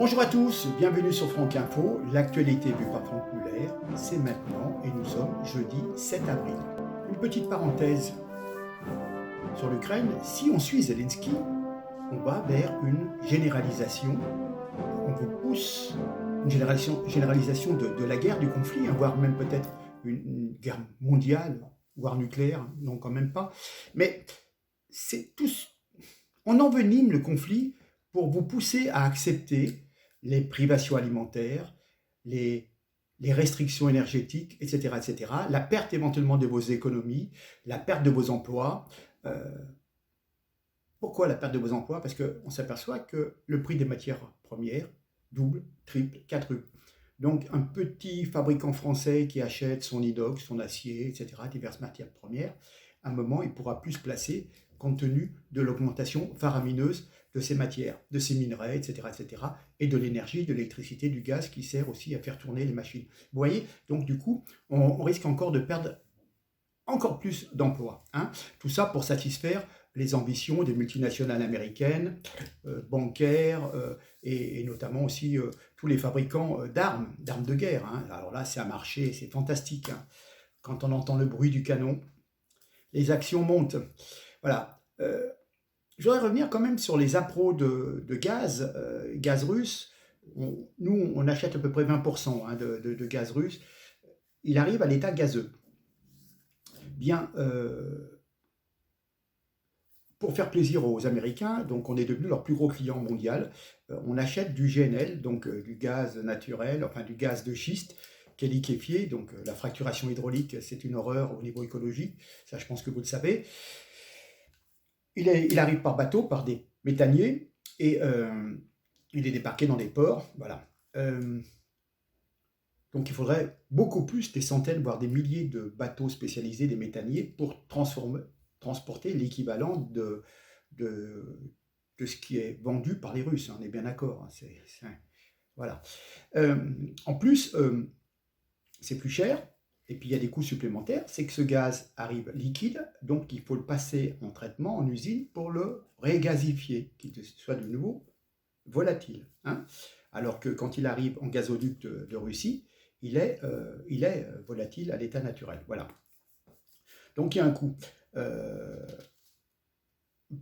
Bonjour à tous, bienvenue sur Franck Info. L'actualité vue par Franck Muller, c'est maintenant et nous sommes jeudi 7 avril. Une petite parenthèse sur l'Ukraine, si on suit Zelensky, on va vers une généralisation, on vous pousse une généralisation de la guerre, du conflit, voire même peut-être une guerre mondiale, voire nucléaire, non quand même pas. Mais c'est tous, on envenime le conflit pour vous pousser à accepter les privations alimentaires, les, les restrictions énergétiques, etc., etc., la perte éventuellement de vos économies, la perte de vos emplois. Euh, Pourquoi la perte de vos emplois? Parce qu'on s'aperçoit que le prix des matières premières double, triple, quadruple. Donc un petit fabricant français qui achète son inox, son acier, etc., diverses matières premières, à un moment, il pourra plus se placer compte tenu de l'augmentation faramineuse de ces matières, de ces minerais, etc., etc., et de l'énergie, de l'électricité, du gaz qui sert aussi à faire tourner les machines. Vous voyez, donc du coup, on risque encore de perdre encore plus d'emplois. Tout ça pour satisfaire les ambitions des multinationales américaines, bancaires, et notamment aussi tous les fabricants d'armes de guerre. Alors là, c'est un marché, c'est fantastique. Quand on entend le bruit du canon, les actions montent. Voilà. Je voudrais revenir quand même sur les appros de gaz, gaz russe. Nous, on achète à peu près 20% de gaz russe. Il arrive à l'état gazeux. Bien, pour faire plaisir aux Américains, donc on est devenu leur plus gros client mondial. On achète du GNL, donc du gaz naturel, enfin du gaz de schiste, qui est liquéfié. Donc la fracturation hydraulique, c'est une horreur au niveau écologique. Ça, je pense que vous le savez. Il arrive par bateau, par des méthaniers, et il est débarqué dans des ports. Voilà. Donc il faudrait beaucoup plus, des centaines, voire des milliers de bateaux spécialisés, des méthaniers, pour transporter l'équivalent de, de ce qui est vendu par les Russes. On est bien d'accord. Voilà. En plus, c'est plus cher, et puis il y a des coûts supplémentaires, c'est que ce gaz arrive liquide, donc il faut le passer en traitement, en usine, pour le régasifier, qu'il soit de nouveau volatile. Alors que quand il arrive en gazoduc de Russie, il est volatile à l'état naturel. Voilà. Donc il y a un coût. Puis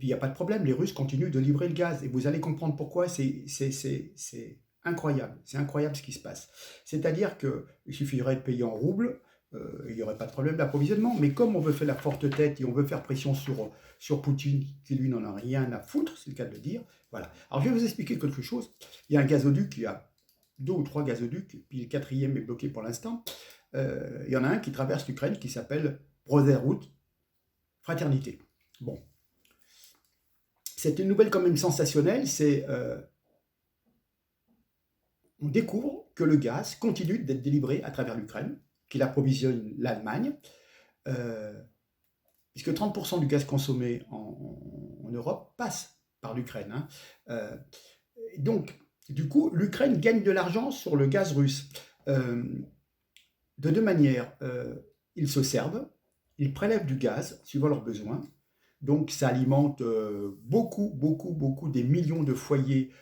il n'y a pas de problème, les Russes continuent de livrer le gaz. Et vous allez comprendre pourquoi, c'est incroyable. C'est incroyable ce qui se passe. C'est-à-dire qu'il suffirait de payer en roubles, il n'y aurait pas de problème d'approvisionnement. Mais comme on veut faire la forte tête et on veut faire pression sur Poutine, qui lui n'en a rien à foutre, c'est le cas de le dire. Voilà. Alors je vais vous expliquer quelque chose. Il y a un gazoduc, il y a 2 ou 3 gazoducs, puis le quatrième est bloqué pour l'instant. Il y en a un qui traverse l'Ukraine qui s'appelle Brotherhood Fraternité. Bon. C'est une nouvelle quand même sensationnelle, on découvre que le gaz continue d'être délivré à travers l'Ukraine, qu'il approvisionne l'Allemagne, puisque 30% du gaz consommé en Europe passe par l'Ukraine. Donc, du coup, l'Ukraine gagne de l'argent sur le gaz russe. De deux manières, ils se servent, ils prélèvent du gaz suivant leurs besoins. Donc ça alimente beaucoup, des millions de foyers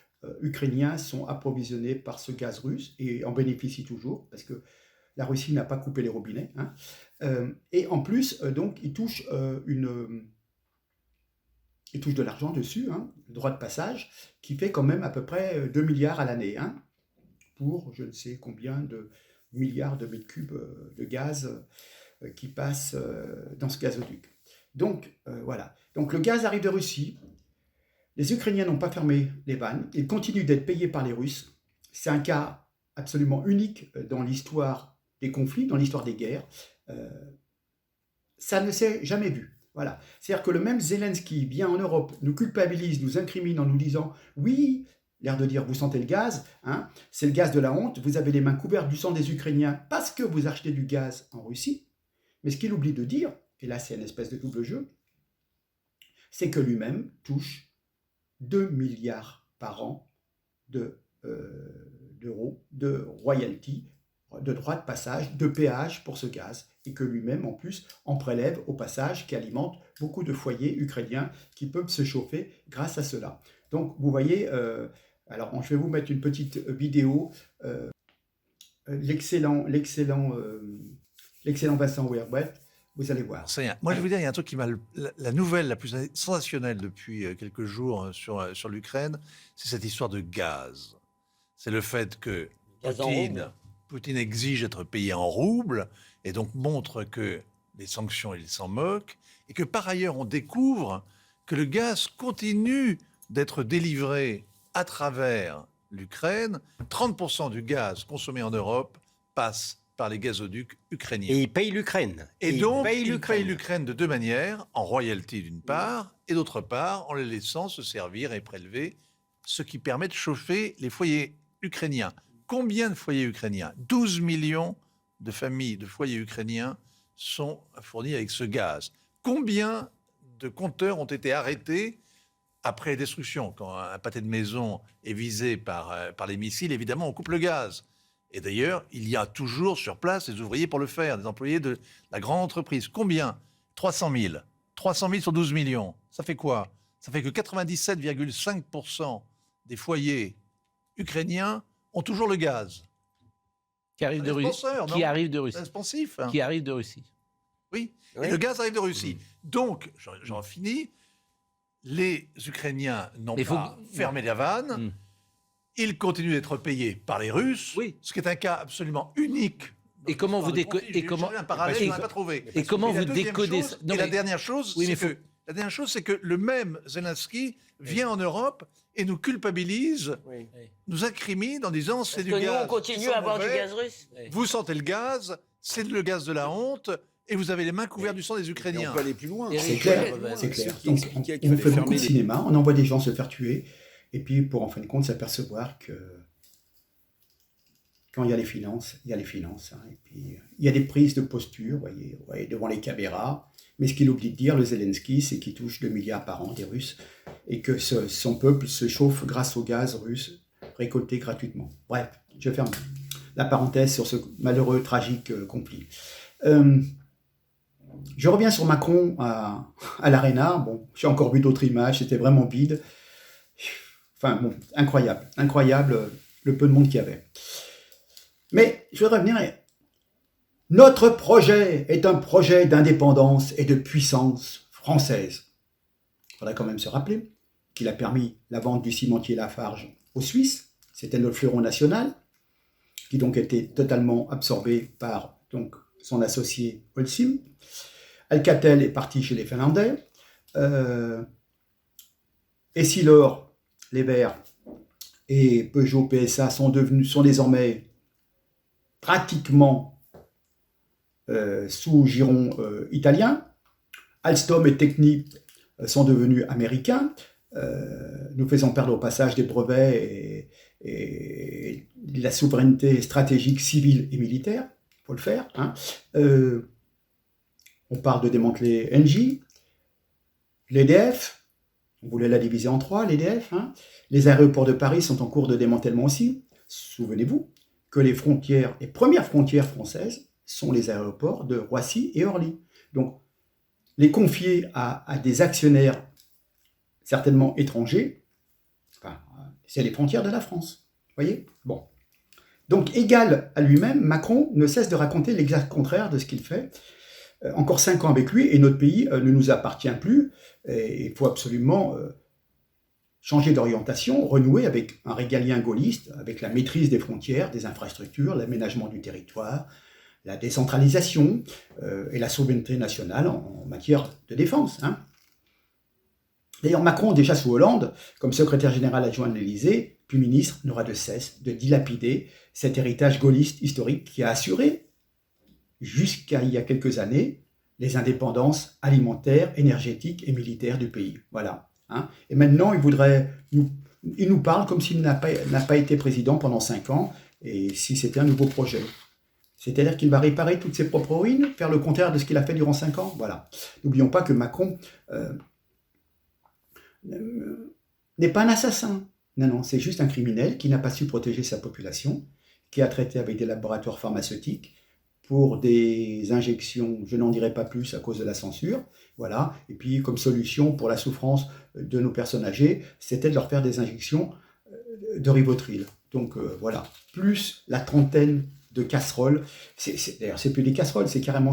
ukrainiens sont approvisionnés par ce gaz russe et en bénéficient toujours parce que la Russie n'a pas coupé les robinets. Et en plus, donc, ils touchent de l'argent dessus, le droit de passage, qui fait quand même à peu près 2 milliards à l'année, pour je ne sais combien de milliards de mètres cubes de gaz qui passent dans ce gazoduc. Donc voilà. Donc le gaz arrive de Russie. Les Ukrainiens n'ont pas fermé les vannes. Ils continuent d'être payés par les Russes. C'est un cas absolument unique dans l'histoire des conflits, dans l'histoire des guerres. Ça ne s'est jamais vu. Voilà. C'est-à-dire que le même Zelensky vient en Europe, nous culpabilise, nous incrimine en nous disant « Oui, l'air de dire, vous sentez le gaz, c'est le gaz de la honte, vous avez les mains couvertes du sang des Ukrainiens parce que vous achetez du gaz en Russie. » Mais ce qu'il oublie de dire, et là c'est une espèce de double jeu, c'est que lui-même touche 2 milliards par an d'euros de royalties, de droits de passage, de péage pour ce gaz, et que lui-même en plus en prélève au passage, qui alimente beaucoup de foyers ukrainiens qui peuvent se chauffer grâce à cela. Donc vous voyez Alors, je vais vous mettre une petite vidéo. L'excellent Vincent Houerou, vous allez voir. Moi, je veux dire, il y a un truc qui m'a... La nouvelle la plus sensationnelle depuis quelques jours sur l'Ukraine, c'est cette histoire de gaz. C'est le fait que Poutine exige d'être payé en roubles et donc montre que les sanctions, il s'en moque, et que par ailleurs, on découvre que le gaz continue d'être délivré à travers l'Ukraine. 30% du gaz consommé en Europe passe par les gazoducs ukrainiens. Et il paye l'Ukraine. Et donc, il paye l'Ukraine de deux manières, en royalties d'une part, et d'autre part, en les laissant se servir et prélever, ce qui permet de chauffer les foyers ukrainiens. Combien de foyers ukrainiens ? 12 millions de familles de foyers ukrainiens sont fournis avec ce gaz. Combien de compteurs ont été arrêtés après les destructions ? Quand un pâté de maison est visé par les missiles, évidemment, on coupe le gaz. Et d'ailleurs, il y a toujours sur place des ouvriers pour le faire, des employés de la grande entreprise. Combien ? 300 000. 300 000 sur 12 millions. Ça fait quoi ? Ça fait que 97,5% des foyers ukrainiens ont toujours le gaz. Qui arrive de Russie. Qui arrive de Russie. C'est responsif. Hein. Qui arrive de Russie. Oui. Et le gaz arrive de Russie. Donc, j'en finis. Les Ukrainiens n'ont pas fermé la vanne. Ils continuent d'être payés par les Russes, ce qui est un cas absolument unique. Et comment vous décodez un parallèle, je n'en ai pas trouvé. Et comment vous décodez ça ? La dernière chose, c'est que le même Zelensky vient en Europe et nous culpabilise, nous incrimine en disant c'est du gaz. Nous, on continue à avoir du gaz russe. Vous sentez le gaz, c'est le gaz de la honte. Et vous avez les mains couvertes du sang des Ukrainiens. On peut aller plus loin. C'est clair. Donc, on fait beaucoup de cinéma, on envoie des gens se faire tuer, et puis pour en fin de compte s'apercevoir que quand il y a les finances, il y a les finances. Hein, et puis il y a des prises de posture, vous voyez, devant les caméras. Mais ce qu'il oublie de dire, le Zelensky, c'est qu'il touche 2 milliards par an des Russes, et que son peuple se chauffe grâce au gaz russe récolté gratuitement. Bref, je ferme la parenthèse sur ce malheureux, tragique conflit. Je reviens sur Macron à l'Arena. Bon, j'ai encore vu d'autres images, c'était vraiment vide. Enfin bon, incroyable le peu de monde qu'il y avait. Mais je voudrais revenir. Notre projet est un projet d'indépendance et de puissance française. Il faudrait quand même se rappeler qu'il a permis la vente du cimentier Lafarge aux Suisses. C'était notre fleuron national, qui donc était totalement absorbé par son associé Holcim. Alcatel est parti chez les Finlandais. Essilor, les Verts, et Peugeot PSA sont désormais pratiquement sous giron italien. Alstom et Technip sont devenus américains, nous faisant perdre au passage des brevets et la souveraineté stratégique civile et militaire. Il faut le faire. Hein. On parle de démanteler Engie, l'EDF, on voulait la diviser en 3, l'EDF. Hein. Les aéroports de Paris sont en cours de démantèlement aussi. Souvenez-vous que les premières frontières françaises sont les aéroports de Roissy et Orly. Donc, les confier à des actionnaires certainement étrangers, c'est les frontières de la France. Vous voyez ? Bon. Donc, égal à lui-même, Macron ne cesse de raconter l'exact contraire de ce qu'il fait. Encore 5 ans avec lui et notre pays ne nous appartient plus. Et il faut absolument changer d'orientation, renouer avec un régalien gaulliste, avec la maîtrise des frontières, des infrastructures, l'aménagement du territoire, la décentralisation et la souveraineté nationale en matière de défense. Hein. D'ailleurs, Macron, déjà sous Hollande, comme secrétaire général adjoint de l'Élysée, puis ministre, n'aura de cesse de dilapider cet héritage gaulliste historique qui a assuré, jusqu'à il y a quelques années, les indépendances alimentaires, énergétiques et militaires du pays. Voilà. Hein. Et maintenant, il nous parle comme s'il n'a pas été président pendant 5 ans, et si c'était un nouveau projet. C'est-à-dire qu'il va réparer toutes ses propres ruines, faire le contraire de ce qu'il a fait durant 5 ans. Voilà. N'oublions pas que Macron n'est pas un assassin. Non, c'est juste un criminel qui n'a pas su protéger sa population, qui a traité avec des laboratoires pharmaceutiques pour des injections, je n'en dirai pas plus à cause de la censure, voilà. Et puis, comme solution pour la souffrance de nos personnes âgées, c'était de leur faire des injections de Rivotril. Donc voilà, plus la trentaine de casseroles. D'ailleurs, c'est plus des casseroles, c'est carrément,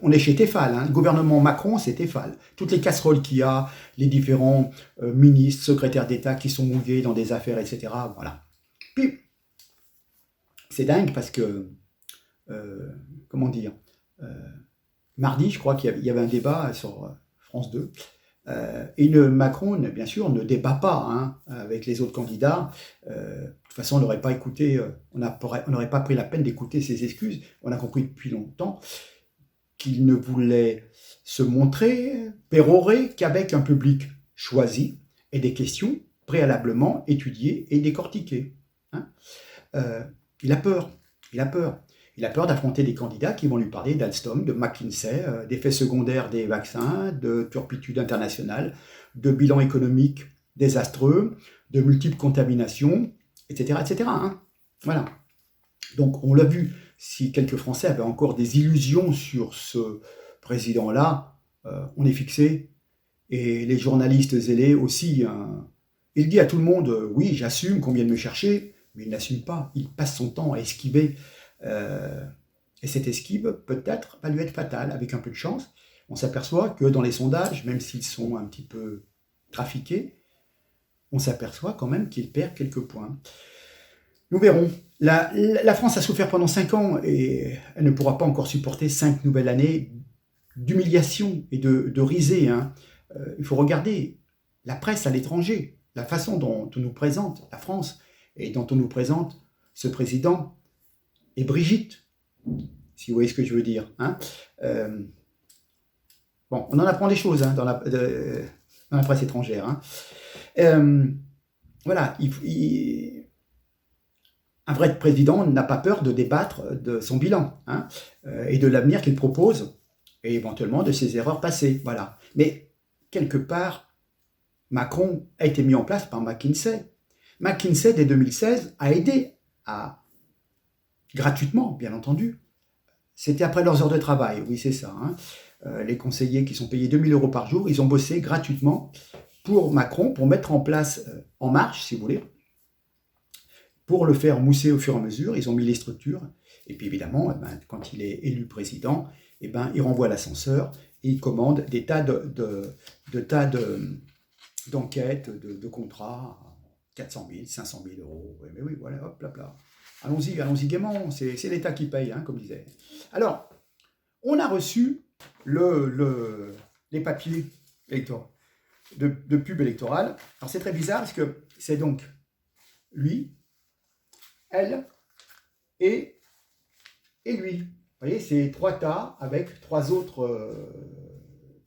on est chez Tefal. Hein. Le gouvernement Macron, c'est Tefal. Toutes les casseroles qu'il y a, les différents ministres, secrétaires d'État qui sont mouillés dans des affaires, etc. Voilà. Puis, c'est dingue parce que, comment dire, mardi, je crois qu'il y avait un débat sur France 2. Et Macron, bien sûr, ne débat pas hein, avec les autres candidats. De toute façon, on n'aurait pas écouté, on n'aurait pas pris la peine d'écouter ses excuses. On a compris depuis longtemps qu'il ne voulait se montrer, pérorer qu'avec un public choisi et des questions préalablement étudiées et décortiquées. Hein. Il a peur. Il a peur. Il a peur d'affronter des candidats qui vont lui parler d'Alstom, de McKinsey, d'effets secondaires des vaccins, de turpitude internationale, de bilan économique désastreux, de multiples contaminations, etc. etc. Hein. Voilà. Donc, on l'a vu, si quelques Français avaient encore des illusions sur ce président-là, on est fixé. Et les journalistes zélés aussi. Hein. Il dit à tout le monde, oui, j'assume qu'on vient de me chercher, mais il n'assume pas. Il passe son temps à esquiver. Et cette esquive, peut-être, va lui être fatale. Avec un peu de chance, on s'aperçoit que dans les sondages, même s'ils sont un petit peu trafiqués, on s'aperçoit quand même qu'il perd quelques points. Nous verrons. La France a souffert pendant 5 ans et elle ne pourra pas encore supporter 5 nouvelles années d'humiliation et de risée. Hein. Il faut regarder la presse à l'étranger, la façon dont on nous présente la France et dont on nous présente ce président et Brigitte, si vous voyez ce que je veux dire. Hein. Bon, on en apprend des choses hein, dans la presse étrangère. Hein. Voilà, un vrai président n'a pas peur de débattre de son bilan hein, et de l'avenir qu'il propose et éventuellement de ses erreurs passées. Voilà. Mais quelque part, Macron a été mis en place par McKinsey. McKinsey, dès 2016, a aidé à gratuitement, bien entendu. C'était après leurs heures de travail, oui c'est ça. Hein. Les conseillers qui sont payés 2 000 € par jour, ils ont bossé gratuitement pour Macron, pour mettre en place En Marche, si vous voulez, pour le faire mousser au fur et à mesure. Ils ont mis les structures, et puis évidemment, quand il est élu président, il renvoie l'ascenseur et il commande des tas d'enquêtes, de contrats, 400 000, 500 000 €. Mais oui, voilà, hop, là. Allons-y gaiement, c'est l'État qui paye, hein, comme disait. Alors, on a reçu les papiers électoraux, de pub électorale. Alors, c'est très bizarre parce que c'est donc lui, elle et lui. Vous voyez, c'est 3 tas avec 3 autres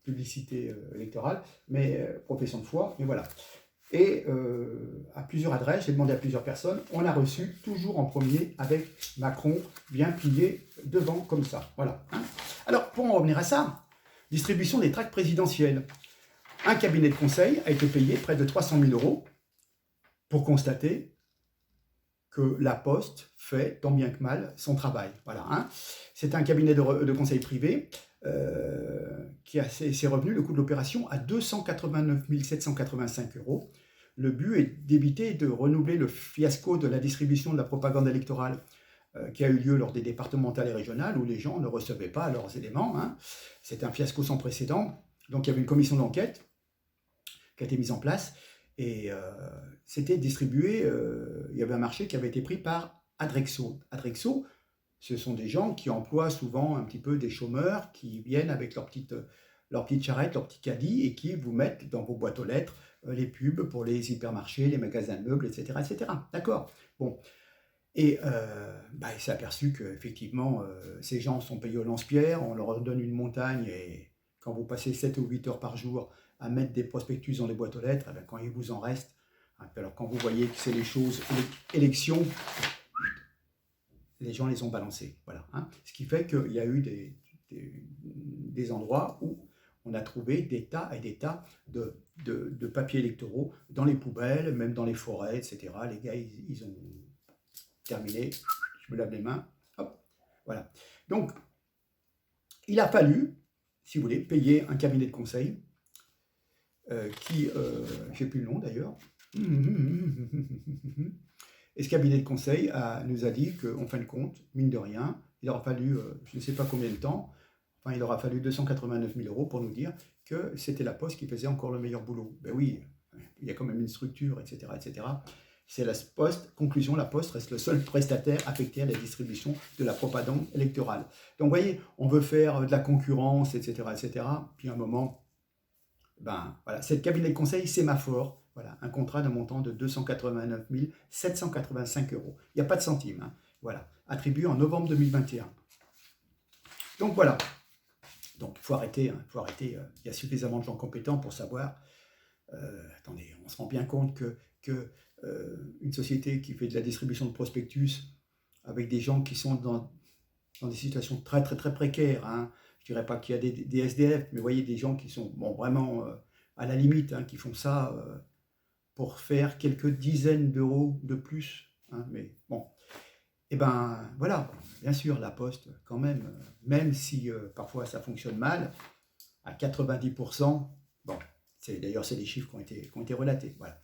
publicités électorales, mais profession de foi, mais voilà. Et à plusieurs adresses, j'ai demandé à plusieurs personnes, on a reçu toujours en premier avec Macron bien plié devant comme ça. Voilà. Hein. Alors, pour en revenir à ça, distribution des tracts présidentiels. Un cabinet de conseil a été payé près de 300 000 € pour constater que la Poste fait tant bien que mal son travail. Voilà. Hein. C'est un cabinet de conseil privé qui a ses revenus, le coût de l'opération, à 289 785 €. Le but est d'éviter de renouveler le fiasco de la distribution de la propagande électorale qui a eu lieu lors des départementales et régionales où les gens ne recevaient pas leurs éléments. Hein. C'est un fiasco sans précédent. Donc il y avait une commission d'enquête qui a été mise en place et c'était distribué, il y avait un marché qui avait été pris par Adrexo. Adrexo, ce sont des gens qui emploient souvent un petit peu des chômeurs qui viennent avec leur petite charrette, leur petit caddie et qui vous mettent dans vos boîtes aux lettres les pubs pour les hypermarchés, les magasins de meubles, etc. etc. D'accord. Bon. Et il s'est aperçu qu'effectivement, ces gens sont payés au lance-pierre, on leur donne une montagne et quand vous passez 7 ou 8 heures par jour à mettre des prospectus dans les boîtes aux lettres, quand il vous en reste, alors quand vous voyez que c'est les choses, élections, les gens les ont balancés. Voilà, hein. Ce qui fait qu'il y a eu des endroits où on a trouvé des tas et des tas de papiers électoraux dans les poubelles, même dans les forêts, etc. Les gars, ils ont terminé. Je me lave les mains. Hop, voilà. Donc, il a fallu, si vous voulez, payer un cabinet de conseil qui, je n'ai plus le nom d'ailleurs, Et ce cabinet de conseil nous a dit qu'en fin de compte, mine de rien, il aura fallu, je ne sais pas combien de temps, enfin il aura fallu 289 000 € pour nous dire que c'était la Poste qui faisait encore le meilleur boulot. Ben oui, il y a quand même une structure, etc. etc. C'est la Poste. Conclusion, la Poste reste le seul prestataire affecté à la distribution de la propagande électorale. Donc vous voyez, on veut faire de la concurrence, etc. etc. Puis à un moment, ben voilà, c'est le cabinet de conseil Sémaphore. Voilà, un contrat d'un montant de 289 785 €. Il n'y a pas de centime. Hein. Voilà, attribué en novembre 2021. Donc voilà. Donc il faut arrêter. Hein, faut arrêter. Il y a suffisamment de gens compétents pour savoir. Attendez, on se rend bien compte que une société qui fait de la distribution de prospectus avec des gens qui sont dans des situations très très très précaires. Hein. Je ne dirais pas qu'il y a des SDF, mais vous voyez des gens qui sont vraiment à la limite, hein, qui font ça pour faire quelques dizaines d'euros de plus. Hein, mais bon, et ben voilà, bien sûr, la Poste, quand même si parfois ça fonctionne mal, à 90%, bon, d'ailleurs c'est des chiffres qui ont été relatés. Voilà.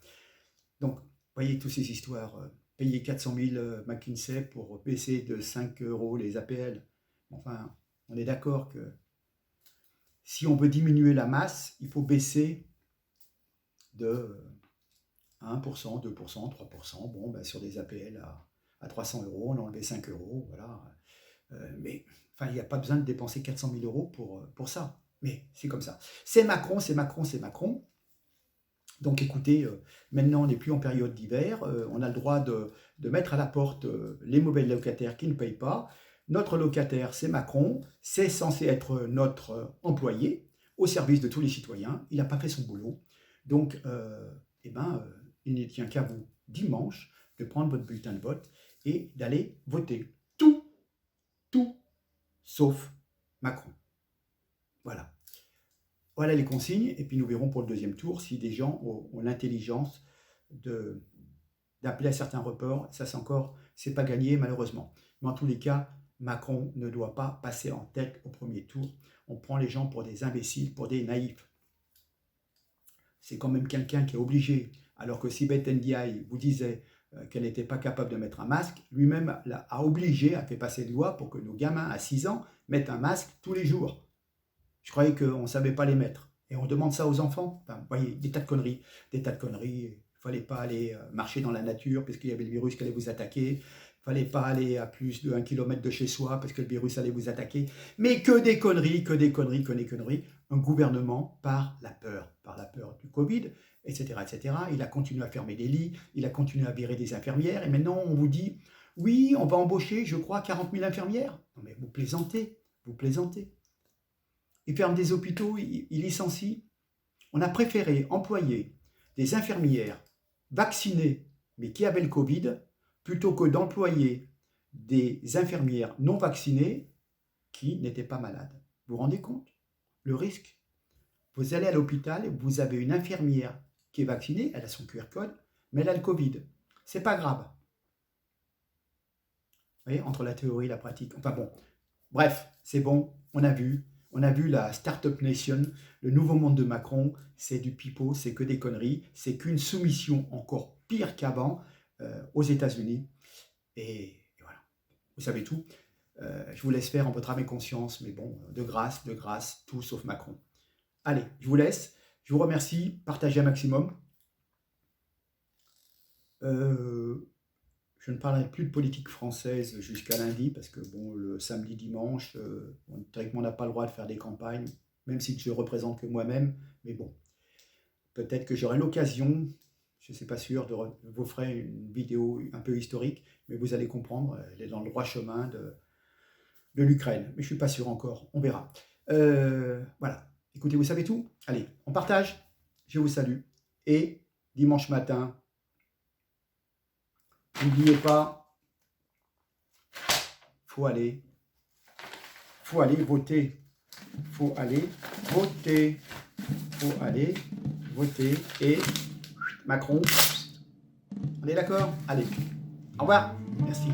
Donc, vous voyez, toutes ces histoires, payer 400 000 McKinsey pour baisser de 5 € les APL. Enfin, on est d'accord que si on veut diminuer la masse, il faut baisser de 1%, 2%, 3%. Bon, ben, sur des APL à 300 €, on a enlevé 5 €, voilà. Mais enfin, il n'y a pas besoin de dépenser 400 000 € pour ça. Mais c'est comme ça. C'est Macron, c'est Macron, c'est Macron. Donc écoutez, maintenant on n'est plus en période d'hiver, on a le droit de mettre à la porte les mauvais locataires qui ne payent pas. Notre locataire, c'est Macron, c'est censé être notre employé au service de tous les citoyens. Il n'a pas fait son boulot. Donc, il ne tient qu'à vous, dimanche, de prendre votre bulletin de vote et d'aller voter. Tout, sauf Macron. Voilà. Voilà les consignes, et puis nous verrons pour le deuxième tour si des gens ont l'intelligence d'appeler à certains reports. Ça, c'est pas gagné, malheureusement. Mais en tous les cas, Macron ne doit pas passer en tête au premier tour. On prend les gens pour des imbéciles, pour des naïfs. C'est quand même quelqu'un qui est obligé, alors que Sibeth Ndiaye vous disait qu'elle n'était pas capable de mettre un masque, lui-même a fait passer une loi pour que nos gamins à 6 ans mettent un masque tous les jours. Je croyais qu'on ne savait pas les mettre. Et on demande ça aux enfants. Enfin, vous voyez, des tas de conneries. Il ne fallait pas aller marcher dans la nature parce qu'il y avait le virus qui allait vous attaquer. Il ne fallait pas aller à plus de 1 km de chez soi parce que le virus allait vous attaquer. Mais que des conneries, que des conneries. Un gouvernement par la peur du Covid, etc., etc. Il a continué à fermer des lits, il a continué à virer des infirmières. Et maintenant, on vous dit, oui, on va embaucher, je crois, 40 000 infirmières. Non mais vous plaisantez. Il ferme des hôpitaux, il licencie. On a préféré employer des infirmières vaccinées, mais qui avaient le Covid, plutôt que d'employer des infirmières non vaccinées qui n'étaient pas malades. Vous vous rendez compte? Le risque? Vous allez à l'hôpital, vous avez une infirmière qui est vaccinée, elle a son QR code, mais elle a le Covid. C'est pas grave. Vous voyez, entre la théorie et la pratique. Enfin bon, bref, c'est bon, on a vu la Startup Nation, le nouveau monde de Macron, c'est du pipeau, c'est que des conneries, c'est qu'une soumission encore pire qu'avant aux États-Unis. Et voilà, vous savez tout. Je vous laisse faire en votre âme et conscience, mais bon, de grâce, tout sauf Macron. Allez, je vous laisse, je vous remercie, partagez un maximum. Je ne parlerai plus de politique française jusqu'à lundi, parce que bon, le samedi, dimanche, théoriquement, on n'a pas le droit de faire des campagnes, même si je ne représente que moi-même. Mais bon, peut-être que j'aurai l'occasion, je ne suis pas sûr, de vous ferai une vidéo un peu historique, mais vous allez comprendre, elle est dans le droit chemin de l'Ukraine. Mais je ne suis pas sûr encore, on verra. Voilà, écoutez, vous savez tout. Allez, on partage, je vous salue. Et dimanche matin, n'oubliez pas, faut aller voter. Faut aller voter. Et Macron, on est d'accord? Allez, au revoir, merci.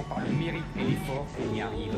par le mérite et l'effort qu'on y arrive.